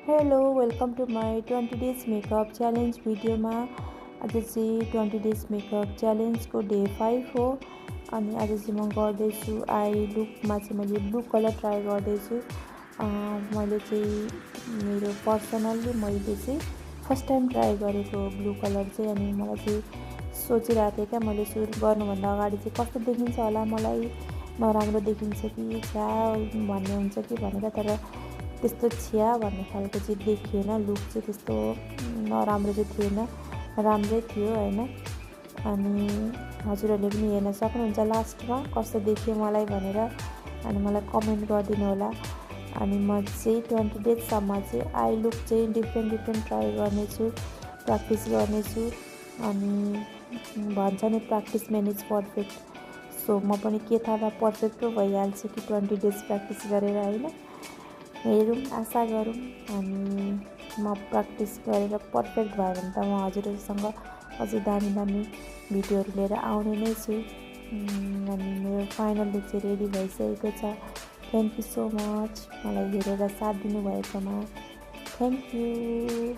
Hello welcome to my 20 days makeup challenge भिडियोमा आज चाहिँ 20 डेज मेकअप च्यालेन्जको डे 5 हो। अनि आज चाहिँ म गर्दैछु आई लुकमा चाहिँ मैले ब्लू कलर ट्राई गर्दैछु। मैले चाहिँ मेरो पर्सनल्ली मैले चाहिँ फर्स्ट टाइम ट्राई गरेको ब्लू कलर चाहिँ। अनि मलाई चाहिँ सोचिरहेको थिएँ क्या, मैले सुरु गर्नुभन्दा अगाडि चाहिँ कस्तो देखिन्छ होला, मलाई नराम्रो देखिन्छ कि छ्या भन्ने हुन्छ कि भनेर, तर त्यस्तो छ्या भन्ने खालको चाहिँ देखिएन। लुक चाहिँ त्यस्तो नराम्रो चाहिँ थिएन, राम्रै थियो होइन। अनि हजुरहरूले पनि हेर्न सक्नुहुन्छ लास्टमा कस्तो देखियो मलाई भनेर, अनि मलाई कमेन्ट गरिदिनु होला। अनि म चाहिँ 20 डेजसम्म चाहिँ आई लुक चाहिँ डिफ्रेन्ट ट्राई गर्नेछु, प्र्याक्टिस गर्नेछु। अनि भन्छ नि प्र्याक्टिस मेक्स पर्फेक्ट, सो म पनि के थाहा पर्फेक्ट पो भइहाल्छु कि 20 डेज प्र्याक्टिस गरेर होइन। हेरौँ, आशा गरौँ। अनि म प्र्याक्टिस गरेर पर्फेक्ट भयो भने त म हजुरहरूसँग अझै दामी भिडियोहरू लिएर आउने नै छु। अनि मेरो फाइनल लुक चाहिँ रेडी भइसकेको छ। थ्याङ्क यू सो मच मलाई हेरेर साथ दिनुभएकोमा। Thank you.